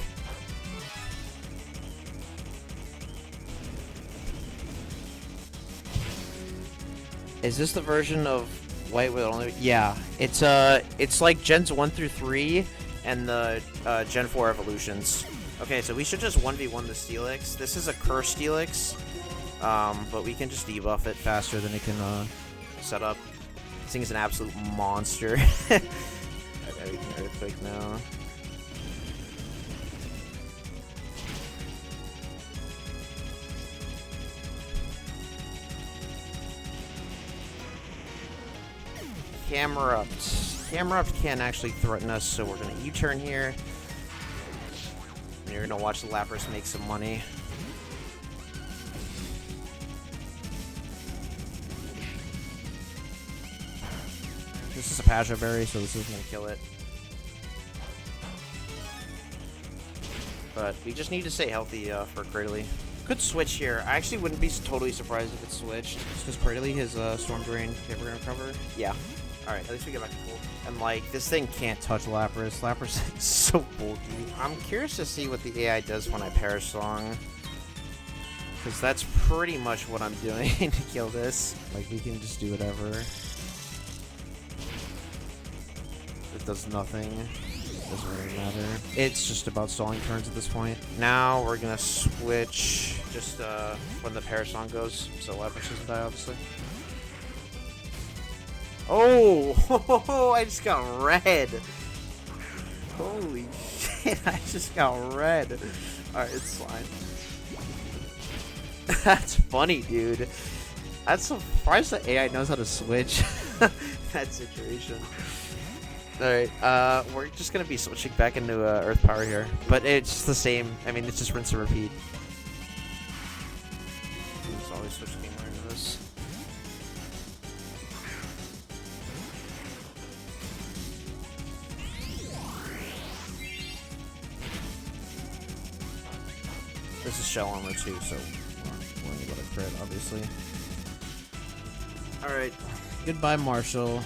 Is this the version of White with only... Yeah. It's like Gens 1 through 3 and the Gen 4 evolutions. Okay, so we should just 1v1 the Steelix. This is a Curse Steelix. But we can just debuff it faster than it can set up. This thing is an absolute monster. Okay, we can Earthquake now. Camerupt can't actually threaten us, so we're going to U-turn here. And you're going to watch the Lapras make some money. This is a Passion Berry, so this is going to kill it. But we just need to stay healthy for Cradley. Could switch here. I actually wouldn't be totally surprised if it switched. Because Cradley, his Storm Drain, okay, we're gonna cover. Yeah. Alright, at least we get back to full. And like, this thing can't touch Lapras. Lapras is so bulky. I'm curious to see what the AI does when I Perish Song. Because that's pretty much what I'm doing to kill this. Like, we can just do whatever. It does nothing. Doesn't really matter. It's just about stalling turns at this point. Now we're gonna switch just when the Perish Song goes, so Lapras doesn't die, obviously. Oh, I just got red. Holy shit, I just got red. Alright, it's fine. That's funny, dude. That's surprised that AI knows how to switch that situation. Alright, we're just gonna be switching back into Earth Power here. But it's the same. I mean, it's just rinse and repeat. Just always switch the game into this. This is Shell Armor too, so we're gonna go to crit, obviously. Alright. Goodbye, Marshall.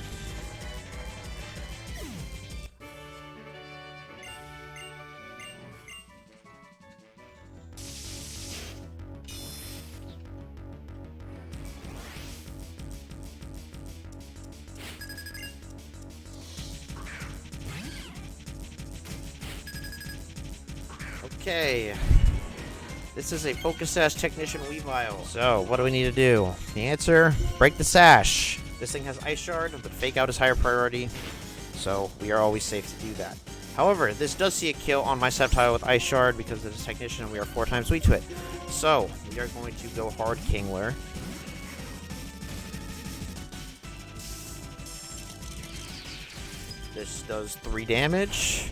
Okay. This is a Focus Sash Technician Weavile. So, what do we need to do? The answer, break the sash. This thing has Ice Shard, but Fake Out is higher priority, so we are always safe to do that. However, this does see a kill on my Sceptile with Ice Shard because it is Technician and we are 4 times weak to it. So, we are going to go hard Kingler. This does 3 damage.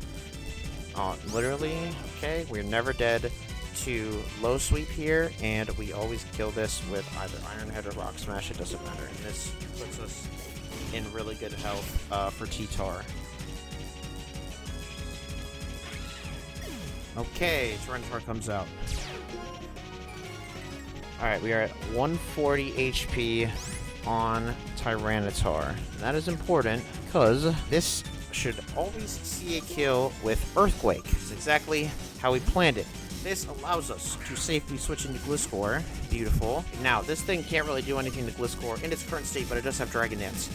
Literally, okay, we're never dead. To low sweep here, and we always kill this with either Iron Head or Rock Smash, it doesn't matter. And this puts us in really good health for T-Tar. Okay, Tyranitar comes out. Alright, we are at 140 HP on Tyranitar. And that is important, because this should always see a kill with Earthquake. It's exactly how we planned it. This allows us to safely switch into Gliscor. Beautiful. Now, this thing can't really do anything to Gliscor in its current state, but it does have Dragon Dance.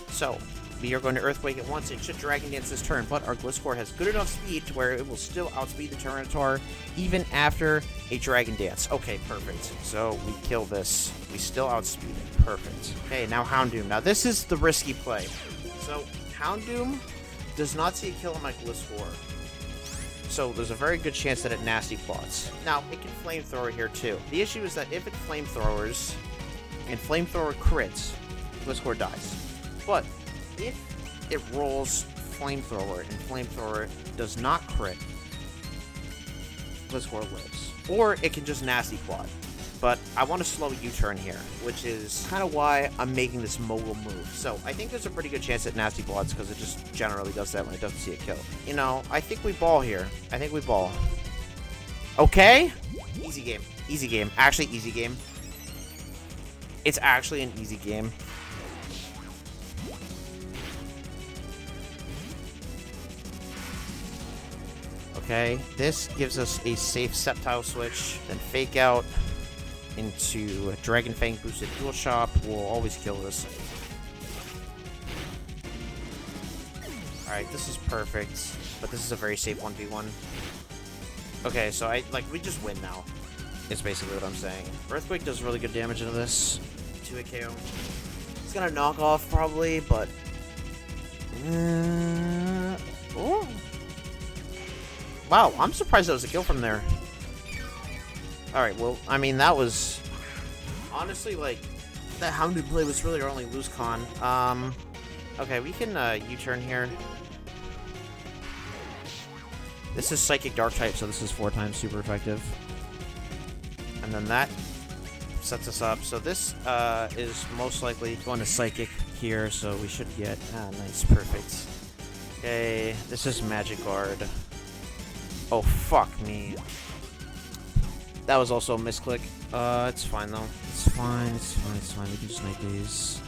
So, we are going to Earthquake it once. It should Dragon Dance this turn, but our Gliscor has good enough speed to where it will still outspeed the Tyranitar even after a Dragon Dance. Okay, perfect. So, we kill this. We still outspeed it. Perfect. Okay, now Houndoom. Now, this is the risky play. So, Houndoom does not see a kill on my Gliscor. So there's a very good chance that it nasty plots. Now, it can Flamethrower here too. The issue is that if it Flamethrowers and Flamethrower crits, Gliscor dies. But if it rolls Flamethrower and Flamethrower does not crit, Gliscor lives. Or it can just nasty plot. But I want to slow U-turn here, which is kind of why I'm making this mogul move. So I think there's a pretty good chance at nasty plots because it just generally does that when it doesn't see a kill. You know, I think we ball here. I think we ball. Okay? Easy game. Easy game. Actually, easy game. It's actually an easy game. Okay, this gives us a safe Sceptile switch, then Fake Out into Dragon Fang boosted Dual Shop. We'll always kill this. Alright, this is perfect, but this is a very safe 1v1. Okay, so we just win now. It's basically what I'm saying. Earthquake does really good damage into this. 2-hit KO. It's gonna knock off probably, but... Oh. Wow, I'm surprised that was a kill from there. Alright, well, I mean, that was... Honestly, like, that Hounded play was really our only lose con. Okay, we can U-turn here. This is Psychic Dark type, so this is 4 times super effective. And then that sets us up. So this is most likely going to Psychic here, so we should get... Ah, nice, perfect. Okay, this is Magic Guard. Oh, fuck me. That was also a misclick. It's fine, though. It's fine, it's fine, it's fine. We can just make these.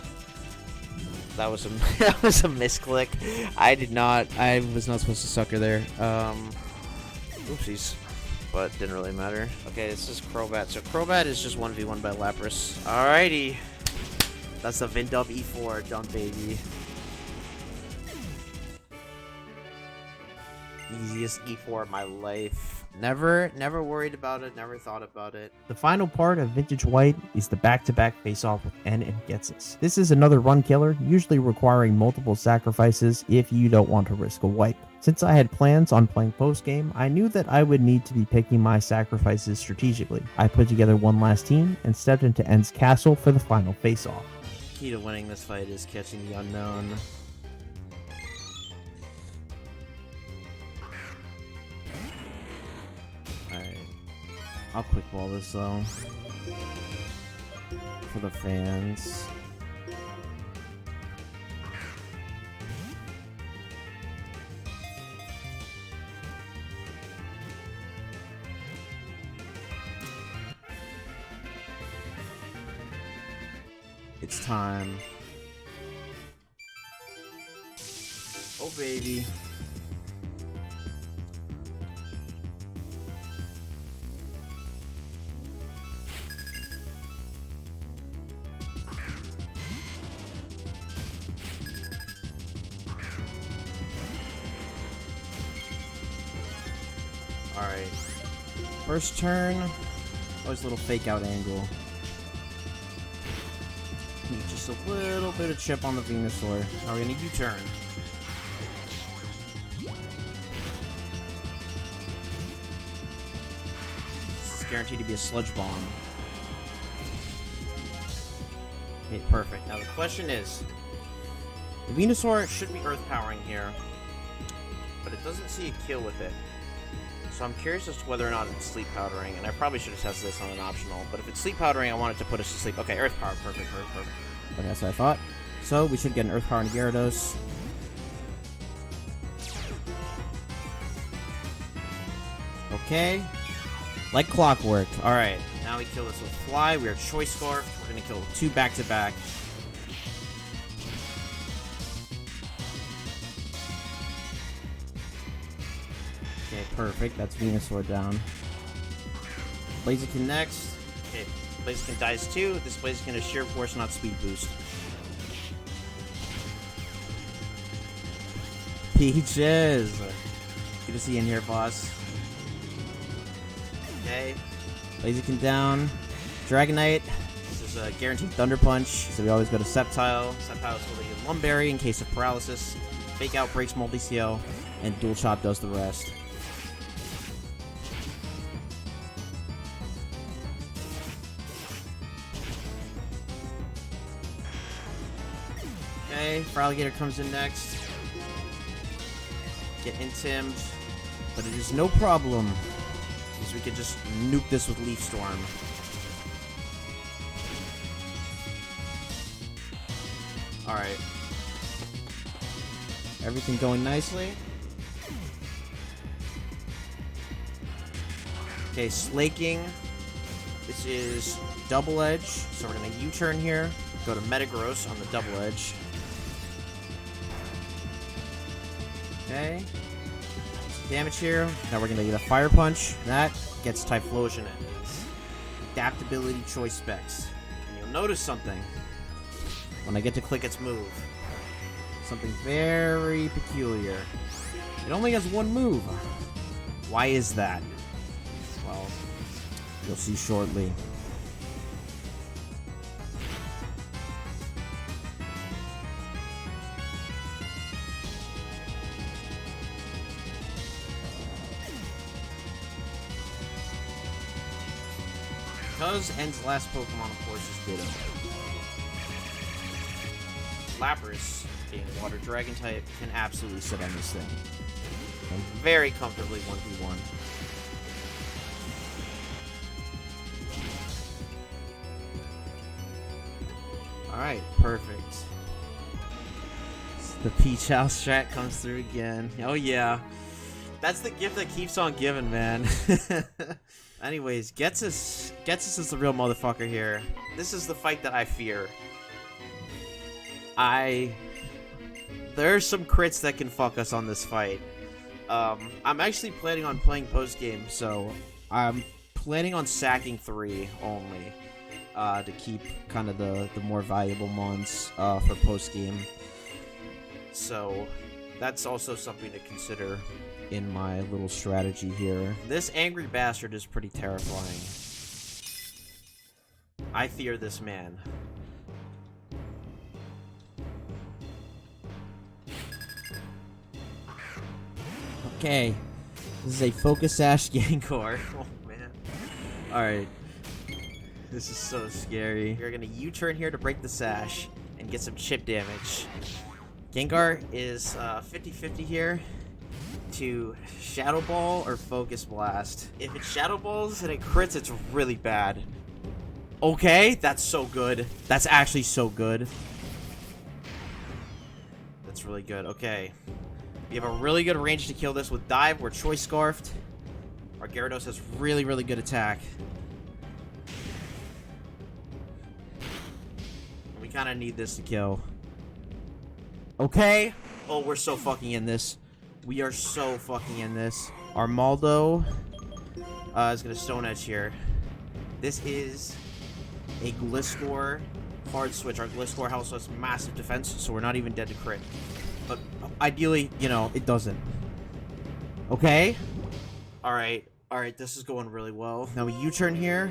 That was a that was a misclick. I was not supposed to sucker there. Oopsies. But didn't really matter. Okay, this is Crobat. So Crobat is just 1v1 by Lapras. Alrighty. That's the Vindub E4. Done, baby. Easiest E4 of my life. Never worried about it. Never thought about it. The final part of Vintage White is the back-to-back face-off with N and Getsus. This is another run killer, usually requiring multiple sacrifices if you don't want to risk a wipe. Since I had plans on playing post-game, I knew that I would need to be picking my sacrifices strategically. I put together one last team and stepped into N's castle for the final face-off. Key to winning this fight is catching the unknown. Alright. I'll quick ball this though. For the fans. It's time. Oh, baby. Alright. First turn. Always a little fake out angle. Just a little bit of chip on the Venusaur. Now we're gonna U-turn. This is guaranteed to be a sludge bomb. Okay, perfect. Now the question is, the Venusaur should be earth powering here, but it doesn't see a kill with it. So I'm curious as to whether or not it's sleep powdering, and I probably should have tested this on an optional, but if it's sleep powdering, I want it to put us to sleep. Okay, earth power, perfect. Okay, that's what I thought. So we should get an earth power on Gyarados. Okay. Like clockwork. Alright, now we kill this with Fly. We are Choice Scarf. We're gonna kill 2 back-to-back. Okay, perfect. That's Venusaur down. Blaziken next. Okay, Blaziken dies too. This Blaziken is sheer force, not speed boost. Peaches! Good to see you in here, boss. Okay. Blaziken down. Dragonite. This is a guaranteed Thunder Punch, so we always go to Sceptile. Sceptile is holding a Lumberry in case of paralysis. Fake Out breaks Multi-CL, and Dual Chop does the rest. Okay, Feraligatr comes in next. Get intimed, but it is no problem, because we can just nuke this with Leaf Storm. Alright. Everything going nicely. Okay, Slaking. This is Double Edge, so we're going to U-turn here. Go to Metagross on the Double Edge. Okay. Damage here. Now we're going to get a Fire Punch. That gets Typhlosion in. Adaptability choice specs. And you'll notice something when I get to click its move. Something very peculiar. It only has one move. Why is that? Well, you'll see shortly. Because N's last Pokemon, of course, is Ditto. Lapras, being Water Dragon type, can absolutely sit on this thing. And very comfortably 1v1. Alright, perfect. The Peach House strat comes through again. Oh yeah. That's the gift that keeps on giving, man. Anyways, Getsus is the real motherfucker here. This is the fight that I fear. There's some crits that can fuck us on this fight. I'm actually planning on playing post-game, so I'm planning on sacking 3 only to keep kind of the more valuable mons for post-game. So that's also something to consider in my little strategy here. This angry bastard is pretty terrifying. I fear this man. Okay, this is a Focus Sash Gengar. Oh man. Alright. This is so scary. You're gonna U-turn here to break the sash and get some chip damage. Gengar is 50-50 here to Shadow Ball or Focus Blast. If it Shadow Balls and it crits, it's really bad. Okay, that's so good. That's actually so good. That's really good. Okay. We have a really good range to kill this with Dive. We're Choice Scarfed. Our Gyarados has really, really good attack. We kind of need this to kill. Okay. Oh, we're so fucking in this. We are so fucking in this. Our Maldo is going to Stone Edge here. This is a Gliscor hard switch. Our Gliscor also has massive defense, so we're not even dead to crit. But ideally, you know, it doesn't. Okay. Alright. Alright, this is going really well. Now we U-turn here.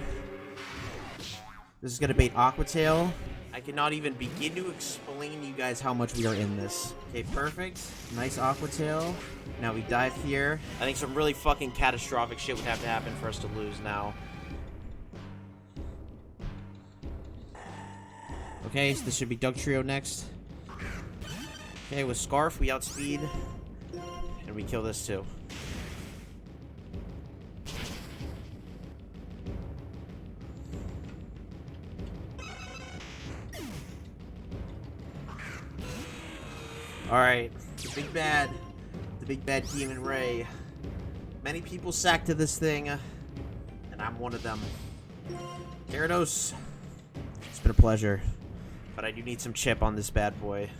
This is going to bait Aqua Tail. I cannot even begin to explain to you guys how much we are in this. Okay, perfect. Nice Aqua Tail. Now we dive here. I think some really fucking catastrophic shit would have to happen for us to lose now. Okay, so this should be Dugtrio next. Okay, with Scarf, we outspeed. And we kill this too. Alright, the big bad Demon Ray. Many people sack to this thing, and I'm one of them. Gyarados, it's been a pleasure, but I do need some chip on this bad boy.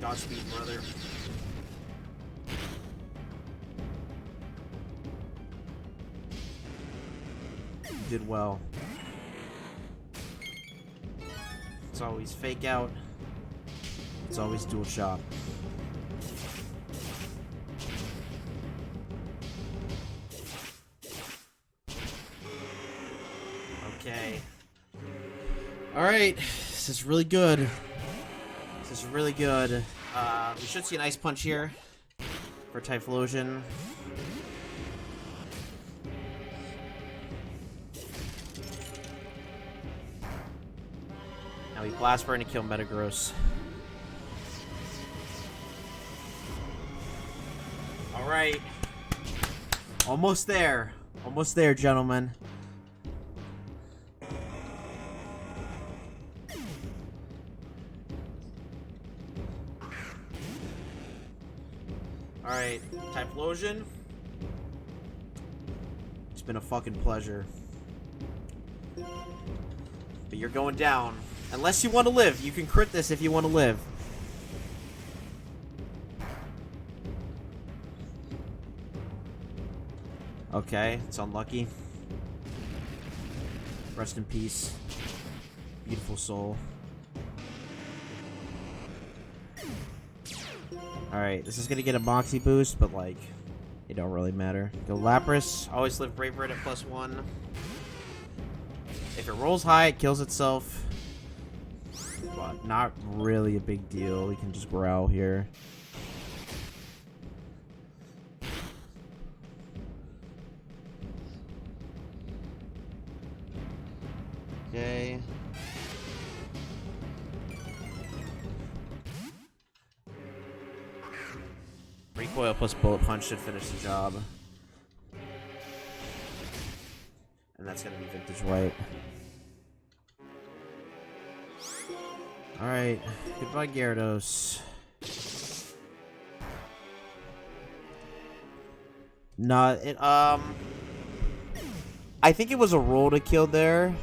Godspeed, brother. Did well. It's always fake out. It's always dual shot. Okay. Alright. This is really good. This is really good. We should see an Ice Punch here for Typhlosion. Now we Blast Burn to kill Metagross. Alright. Almost there. Almost there, gentlemen. Alright, Typhlosion. It's been a fucking pleasure. But you're going down. Unless you want to live. You can crit this if you want to live. Okay, it's unlucky. Rest in peace. Beautiful soul. Alright, this is gonna get a Moxie boost, but like, it don't really matter. Go Lapras. Always live Brave Bird at +1. If it rolls high, it kills itself. But not really a big deal. We can just growl here. Okay. Recoil plus Bullet Punch should finish the job. And that's gonna be Vintage White. Alright, goodbye Gyarados. No, I think it was a roll to kill there.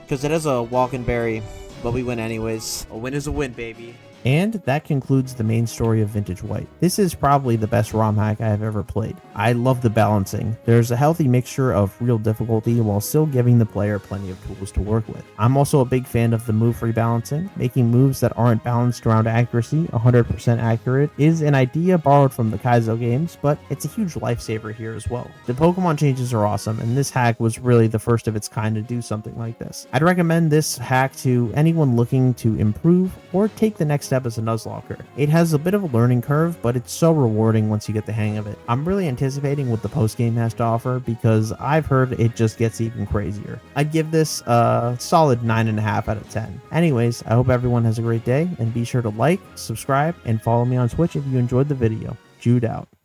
Because it is a walking berry, but we win anyways. A win is a win, baby. And that concludes the main story of Vintage White. This is probably the best ROM hack I have ever played. I love the balancing. There's a healthy mixture of real difficulty while still giving the player plenty of tools to work with. I'm also a big fan of the move rebalancing. Making moves that aren't balanced around accuracy 100% accurate is an idea borrowed from the Kaizo games, but it's a huge lifesaver here as well. The Pokemon changes are awesome, and this hack was really the first of its kind to do something like this. I'd recommend this hack to anyone looking to improve or take the next step as a Nuzlocker. It has a bit of a learning curve, but it's so rewarding once you get the hang of it. I'm really anticipating what the post-game has to offer because I've heard it just gets even crazier. I'd give this a solid 9.5 out of 10. Anyways, I hope everyone has a great day, and be sure to like, subscribe, and follow me on Twitch if you enjoyed the video. Jude out.